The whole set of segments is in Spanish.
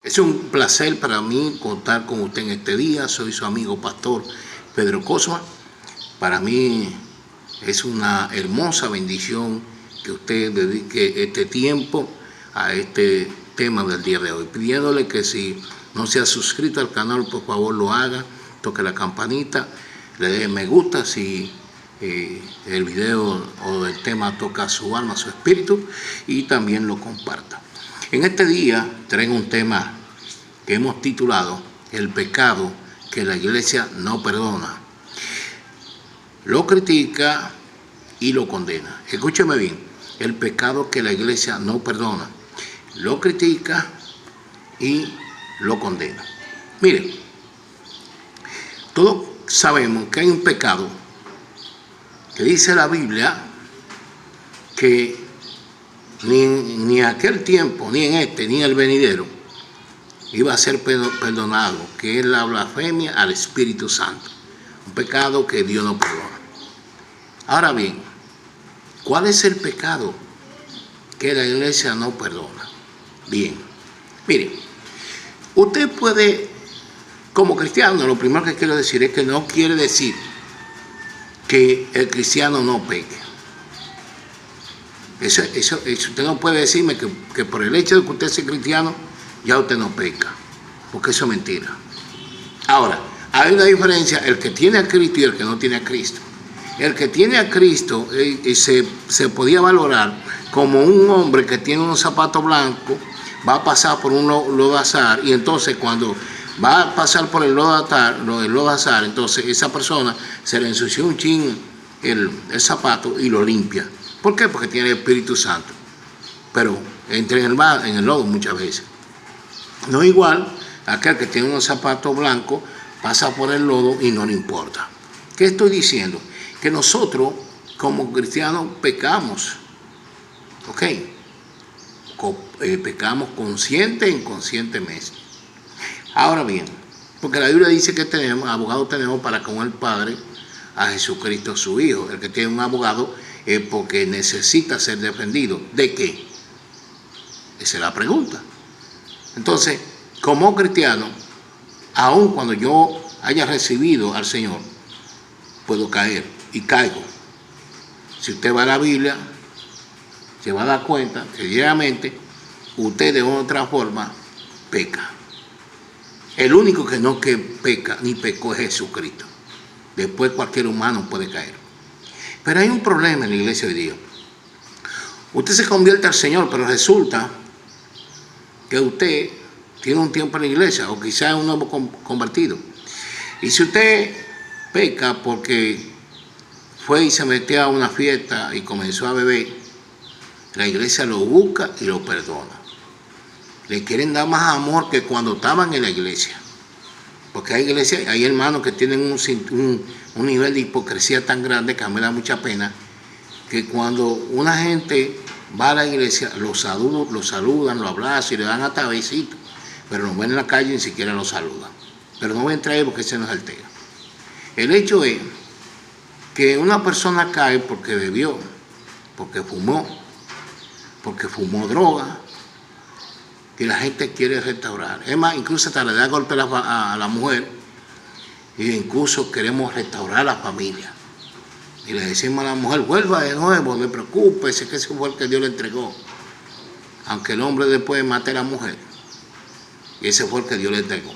Es un placer para mí contar con usted en este día. Soy su amigo pastor Pedro Cosma. Para mí es una hermosa bendición que usted dedique este tiempo a este tema del día de hoy. Pidiéndole que si no se ha suscrito al canal, por favor lo haga, toque la campanita, le dé me gusta si el video o el tema toca su alma, su espíritu, y también lo comparta. En este día traigo un tema que hemos titulado El pecado que la iglesia no perdona. Lo critica y lo condena. Escúcheme bien, el pecado que la iglesia no perdona. Lo critica y lo condena. Miren, todos sabemos que hay un pecado que dice la Biblia que ni en aquel tiempo, ni en este, ni en el venidero, iba a ser perdonado, que es la blasfemia al Espíritu Santo. Un pecado que Dios no perdona. Ahora bien, ¿cuál es el pecado que la iglesia no perdona? Bien, mire, usted puede, como cristiano, lo primero que quiero decir es que no quiere decir que el cristiano no peque. Eso, usted no puede decirme que por el hecho de que usted sea cristiano, ya usted no peca, porque eso es mentira. Ahora, hay una diferencia, el que tiene a Cristo y el que no tiene a Cristo. El que tiene a Cristo se podía valorar como un hombre que tiene unos zapatos blancos, va a pasar por un lodazar, y entonces cuando va a pasar por el lodazar, entonces esa persona se le ensució un chin el zapato y lo limpia. ¿Por qué? Porque tiene el Espíritu Santo. Pero entra en el lodo muchas veces. No igual aquel que tiene unos zapatos blancos, pasa por el lodo y no le importa. ¿Qué estoy diciendo? Que nosotros como cristianos pecamos. ¿Ok? Pecamos consciente e inconscientemente. Ahora bien, porque la Biblia dice que abogados tenemos para con el Padre a Jesucristo su Hijo. El que tiene un abogado es porque necesita ser defendido. ¿De qué? Esa es la pregunta. Entonces, como cristiano, aun cuando yo haya recibido al Señor, puedo caer y caigo. Si usted va a la Biblia, se va a dar cuenta que diariamente usted de otra forma peca. El único que no peca ni pecó es Jesucristo. Después cualquier humano puede caer. Pero hay un problema en la iglesia hoy día. Usted se convierte al Señor, pero resulta que usted tiene un tiempo en la iglesia, o quizás es un nuevo convertido. Y si usted peca porque fue y se metió a una fiesta y comenzó a beber, la iglesia lo busca y lo perdona. Le quieren dar más amor que cuando estaban en la iglesia. Porque hay iglesias, hay hermanos que tienen un nivel de hipocresía tan grande que a mí me da mucha pena, que cuando una gente va a la iglesia, lo saludan, lo abrazan y le dan hasta besitos, pero nos ven en la calle y ni siquiera lo saludan. Pero no voy a entrar ahí porque ese no es el tema. El hecho es que una persona cae porque bebió, porque fumó droga, y la gente quiere restaurar. Es más, incluso hasta le da golpe a la mujer, y incluso queremos restaurar a la familia. Y le decimos a la mujer, vuelva de nuevo, no se preocupe, que ese fue el que Dios le entregó. Aunque el hombre después mate a la mujer, y ese fue el que Dios le entregó.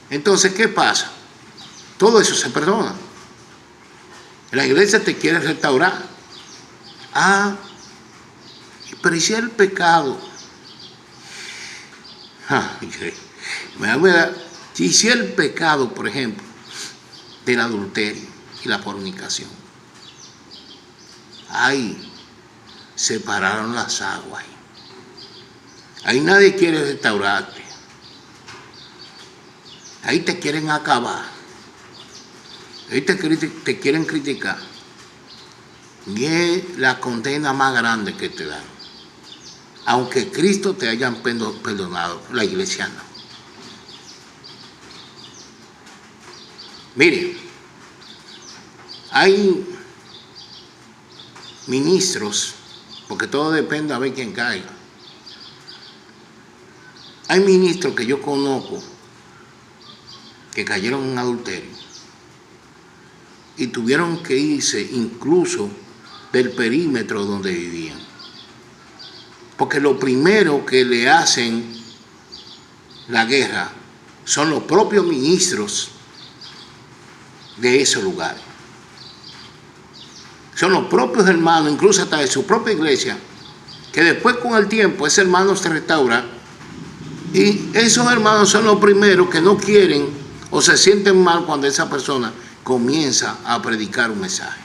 Entonces, ¿qué pasa? Todo eso se perdona. La iglesia te quiere restaurar. Pero ¿y si el pecado? ¿Y si el pecado, por ejemplo, del adulterio y la fornicación? Ahí separaron las aguas. Ahí nadie quiere restaurarte. Ahí te quieren acabar. Ahí te quieren criticar. Y es la condena más grande que te dan. Aunque Cristo te haya perdonado, la iglesia no. Mire, hay ministros, porque todo depende a ver quién caiga. Hay ministros que yo conozco que cayeron en adulterio y tuvieron que irse incluso del perímetro donde vivían. Porque lo primero que le hacen la guerra son los propios ministros de esos lugares. Son los propios hermanos, incluso hasta de su propia iglesia, que después con el tiempo ese hermano se restaura y esos hermanos son los primeros que no quieren o se sienten mal cuando esa persona comienza a predicar un mensaje.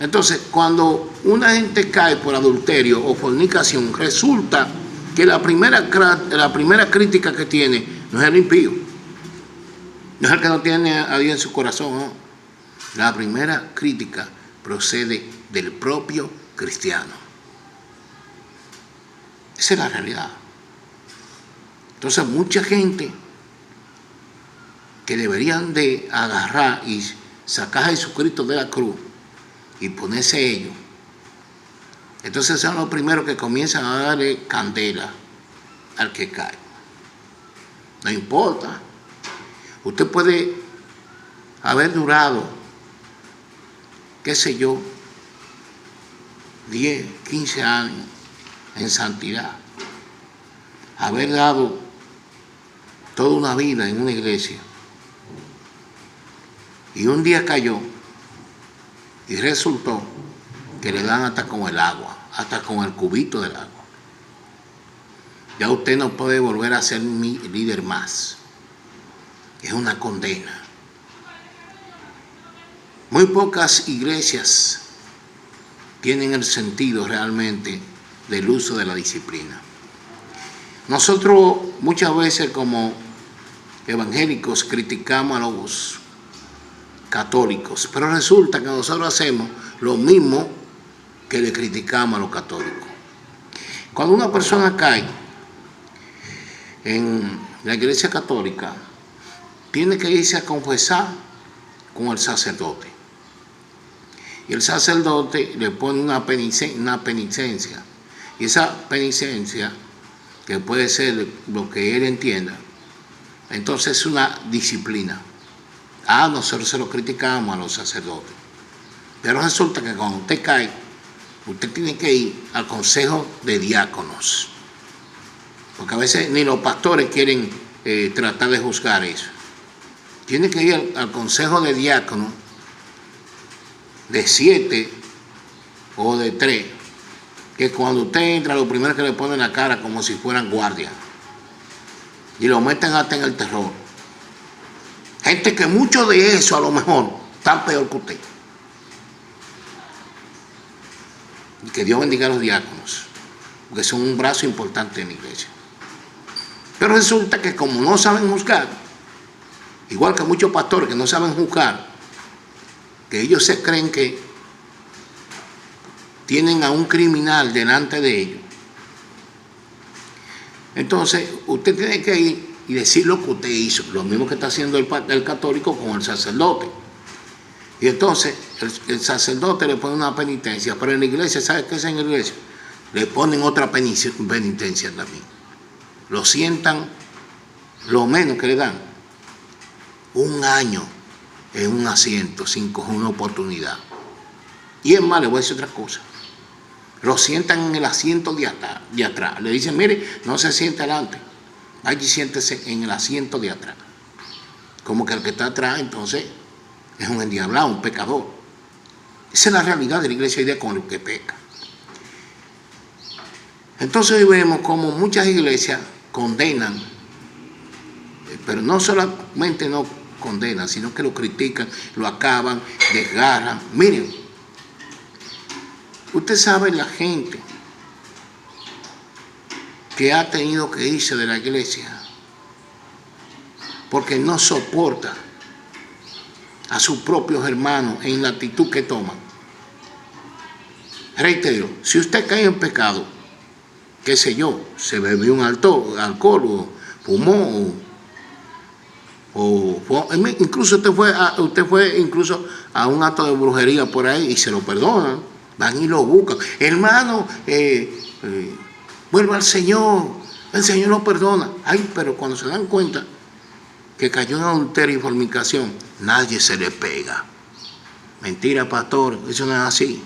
Entonces, cuando una gente cae por adulterio o fornicación, resulta que la primera crítica que tiene no es el impío, no es el que no tiene a Dios en su corazón, no. La primera crítica procede del propio cristiano. Esa es la realidad. Entonces, mucha gente que deberían de agarrar y sacar a Jesucristo de la cruz y ponerse ellos, entonces son los primeros que comienzan a darle candela al que cae. No importa. Usted puede haber durado, qué sé yo, 10, 15 años en santidad, haber dado toda una vida en una iglesia, y un día cayó y resultó que le dan hasta con el agua, hasta con el cubito del agua. Ya usted no puede volver a ser mi líder más. Es una condena. Muy pocas iglesias tienen el sentido realmente del uso de la disciplina. Nosotros muchas veces como evangélicos criticamos a los católicos, pero resulta que nosotros hacemos lo mismo que le criticamos a los católicos. Cuando una persona cae en la iglesia católica, tiene que irse a confesar con el sacerdote. Y el sacerdote le pone una penitencia. Y esa penitencia, que puede ser lo que él entienda, entonces es una disciplina. Nosotros se lo criticamos a los sacerdotes. Pero resulta que cuando usted cae, usted tiene que ir al consejo de diáconos. Porque a veces ni los pastores quieren tratar de juzgar eso. Tiene que ir al consejo de diáconos de 7 o de 3, que cuando usted entra, lo primero que le ponen la cara como si fueran guardias. Y lo meten hasta en el terror. Gente que mucho de eso a lo mejor están peor que usted. Y que Dios bendiga a los diáconos, porque son un brazo importante en la iglesia. Pero resulta que como no saben juzgar, igual que muchos pastores que no saben juzgar, que ellos se creen que tienen a un criminal delante de ellos. Entonces, usted tiene que ir y decir lo que usted hizo, lo mismo que está haciendo el católico con el sacerdote. Y entonces, el sacerdote le pone una penitencia, pero en la iglesia, ¿sabe qué es en la iglesia? Le ponen otra penitencia también. Lo sientan, lo menos que le dan, 1 año en un asiento sin coger una oportunidad. Y es más, le voy a decir otra cosa. Lo sientan en el asiento de atrás. Le dicen, mire, no se siente adelante. Allí siéntese en el asiento de atrás. Como que el que está atrás, entonces, es un endiablado, un pecador. Esa es la realidad de la iglesia hoy día con lo que peca. Entonces hoy vemos como muchas iglesias condenan, pero no solamente no condenan, sino que lo critican, lo acaban, desgarran. Miren, usted sabe la gente que ha tenido que irse de la iglesia porque no soporta a sus propios hermanos en la actitud que toman. Reitero, si usted cae en pecado, qué sé yo, se bebió un alcohol o fumó incluso usted fue incluso a un acto de brujería por ahí y se lo perdonan, van y lo buscan. Hermano, vuelva al Señor, El Señor lo perdona. Ay, pero cuando se dan cuenta que cayó en adulterio y fornicación, nadie se le pega. Mentira, pastor, eso no es así.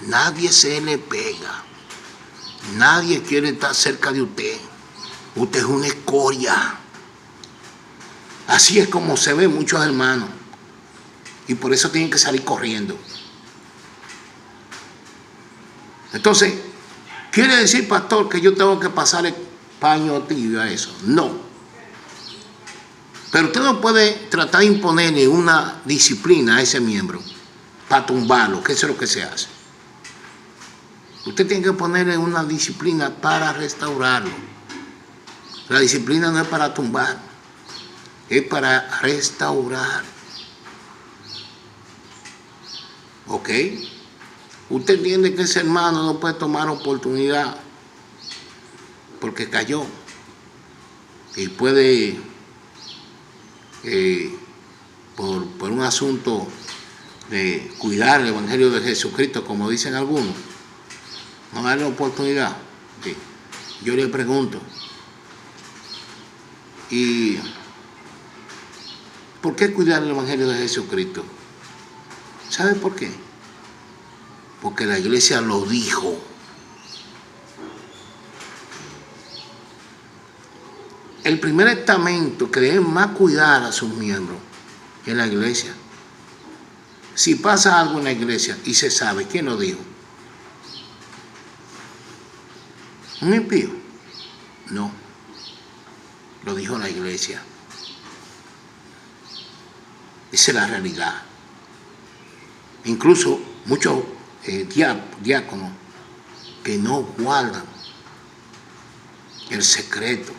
Nadie se le pega. Nadie quiere estar cerca de usted. Usted es una escoria. Así es como se ven muchos hermanos. Y por eso tienen que salir corriendo. Entonces, ¿quiere decir, pastor, que yo tengo que pasar el paño tibio a eso? No. Pero usted no puede tratar de imponerle una disciplina a ese miembro para tumbarlo, que eso es lo que se hace. Usted tiene que ponerle una disciplina para restaurarlo. La disciplina no es para tumbar, es para restaurar. ¿Ok? Usted entiende que ese hermano no puede tomar oportunidad porque cayó y puede, por un asunto de cuidar el Evangelio de Jesucristo, como dicen algunos, no darle oportunidad. Sí. Yo le pregunto, ¿y por qué cuidar el Evangelio de Jesucristo? ¿Sabe por qué? Porque la iglesia lo dijo. El primer estamento que debe más cuidar a sus miembros es la iglesia. Si pasa algo en la iglesia y se sabe, ¿quién lo dijo? ¿Un impío? No. Lo dijo la iglesia. Esa es la realidad. Incluso muchos diáconos que no guardan el secreto,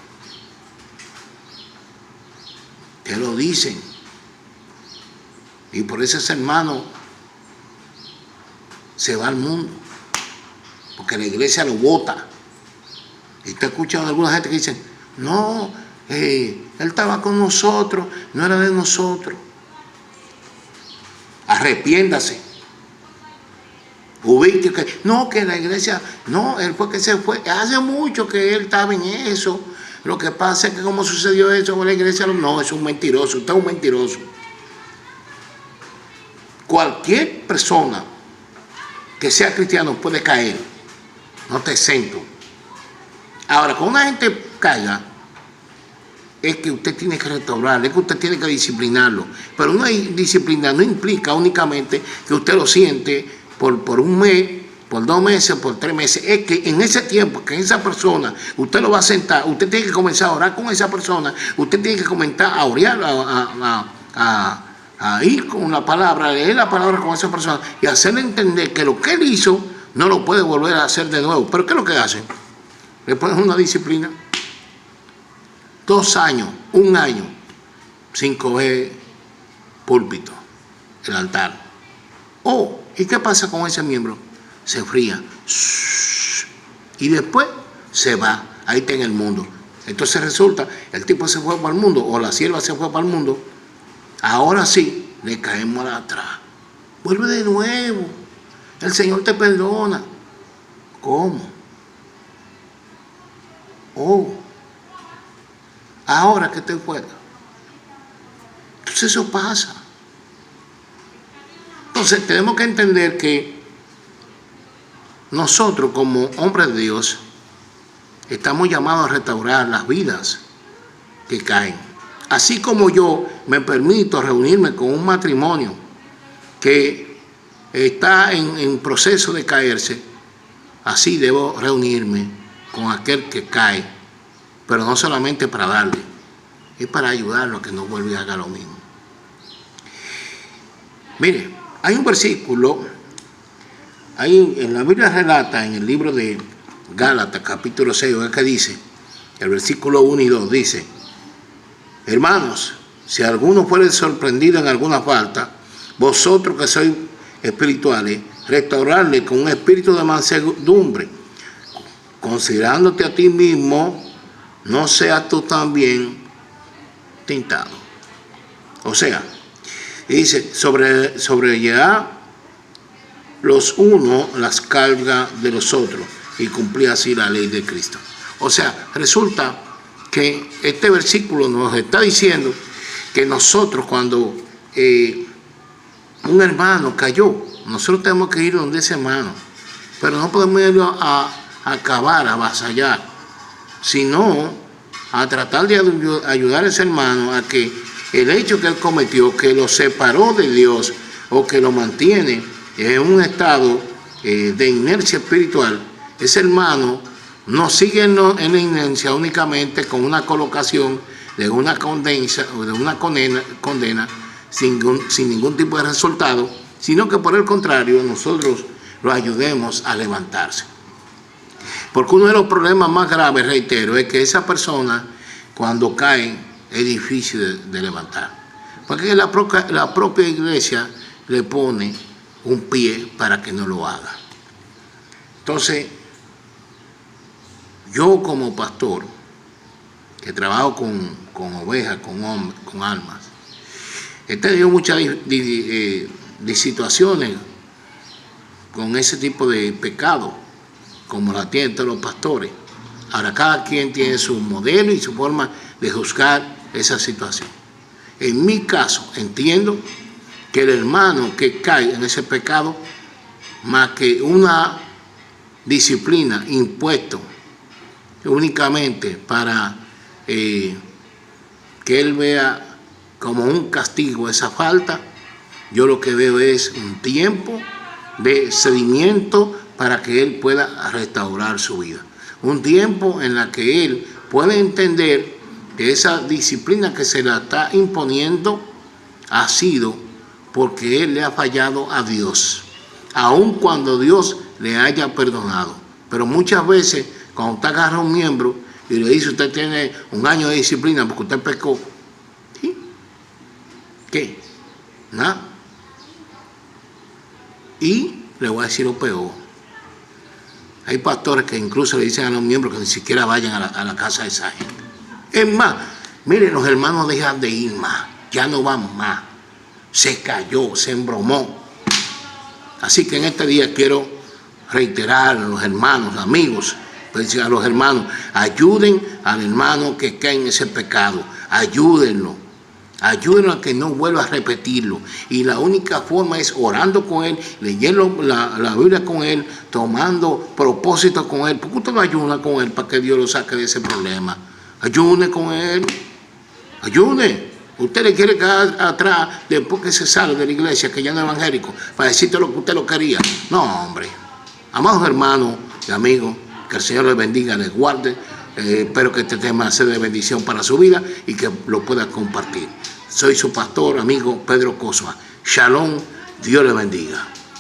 que lo dicen, y por eso ese hermano se va al mundo, porque la iglesia lo bota. Y te he escuchado a alguna gente que dice, no, él estaba con nosotros, no era de nosotros. Arrepiéndase. Ubique que no, que la iglesia, no, él fue que se fue, hace mucho que él estaba en eso. Lo que pasa es que como sucedió eso con la iglesia, no, es un mentiroso, usted es un mentiroso. Cualquier persona que sea cristiano puede caer, no te exento. Ahora, cuando una gente caiga, es que usted tiene que restaurarlo, es que usted tiene que disciplinarlo. Pero una disciplina no implica únicamente que usted lo siente por un mes, por 2 meses, por 3 meses. Es que en ese tiempo, que esa persona, usted lo va a sentar, usted tiene que comenzar a orar con esa persona, usted tiene que comenzar a orar, a ir con la palabra, a leer la palabra con esa persona y hacerle entender que lo que él hizo no lo puede volver a hacer de nuevo. ¿Pero qué es lo que hacen? Le ponen una disciplina. 2 años, 1 año, sin coger púlpito, el altar. ¿Y qué pasa con ese miembro? Se enfría. Y después se va. Ahí está en el mundo. Entonces resulta, el tipo se fue para el mundo, o la sierva se fue para el mundo. Ahora sí, le caemos atrás. Vuelve de nuevo. El Señor te perdona. ¿Cómo? Ahora que estoy fuera. Entonces eso pasa. Entonces tenemos que entender que nosotros como hombres de Dios estamos llamados a restaurar las vidas que caen. Así como yo me permito reunirme con un matrimonio que está en proceso de caerse, así debo reunirme con aquel que cae, pero no solamente para darle, es para ayudarlo a que no vuelva y haga lo mismo. Mire, hay un versículo, en la Biblia relata en el libro de Gálatas, capítulo 6, que dice, el versículo 1 y 2 dice, hermanos, si alguno fuere sorprendido en alguna falta, vosotros que sois espirituales, restaurarle con un espíritu de mansedumbre, considerándote a ti mismo, no seas tú también tentado. O sea, dice, sobrellevar los unos las cargas de los otros y cumplir así la ley de Cristo. O sea, resulta que este versículo nos está diciendo que nosotros cuando un hermano cayó, nosotros tenemos que ir donde ese hermano, pero no podemos ir a acabar, a avasallar, sino a tratar de ayudar a ese hermano a que el hecho que él cometió, que lo separó de Dios o que lo mantiene en un estado de inercia espiritual, ese hermano no sigue en la inercia únicamente con una colocación de una condena sin ningún tipo de resultado, sino que por el contrario nosotros lo ayudemos a levantarse. Porque uno de los problemas más graves, reitero, es que esa persona cuando cae es difícil de levantar. Porque la propia iglesia le pone un pie para que no lo haga. Entonces, yo como pastor, que trabajo con ovejas, con almas, he tenido muchas situaciones con ese tipo de pecado, como la tienen todos los pastores. Ahora, cada quien tiene su modelo y su forma de juzgar esa situación. En mi caso, entiendo que el hermano que cae en ese pecado, más que una disciplina impuesta únicamente para que él vea como un castigo esa falta, yo lo que veo es un tiempo de seguimiento para que él pueda restaurar su vida. Un tiempo en la que él puede entender que esa disciplina que se la está imponiendo ha sido porque él le ha fallado a Dios, aun cuando Dios le haya perdonado. Pero muchas veces, cuando usted agarra a un miembro y le dice, usted tiene 1 año de disciplina porque usted pecó, ¿sí? ¿Qué? Nada. Y le voy a decir lo peor. Hay pastores que incluso le dicen a los miembros que ni siquiera vayan a la casa de esa gente. Es más, miren, los hermanos dejan de ir más, ya no van más. Se cayó, se embromó. Así que en este día quiero reiterar a los hermanos, amigos, a los hermanos, ayuden al hermano que cae en ese pecado, ayúdenlo a que no vuelva a repetirlo, y la única forma es orando con él, leyendo la Biblia con él, tomando propósito con él, porque usted no ayuda con él para que Dios lo saque de ese problema. Ayude con él, ayude. Usted le quiere quedar atrás después que se sale de la iglesia, que ya no es evangélico, para decirte lo que usted lo quería. No, hombre. Amados hermanos y amigos, que el Señor les bendiga, les guarde. Espero que este tema sea de bendición para su vida y que lo pueda compartir. Soy su pastor, amigo Pedro Cosma. Shalom, Dios le bendiga.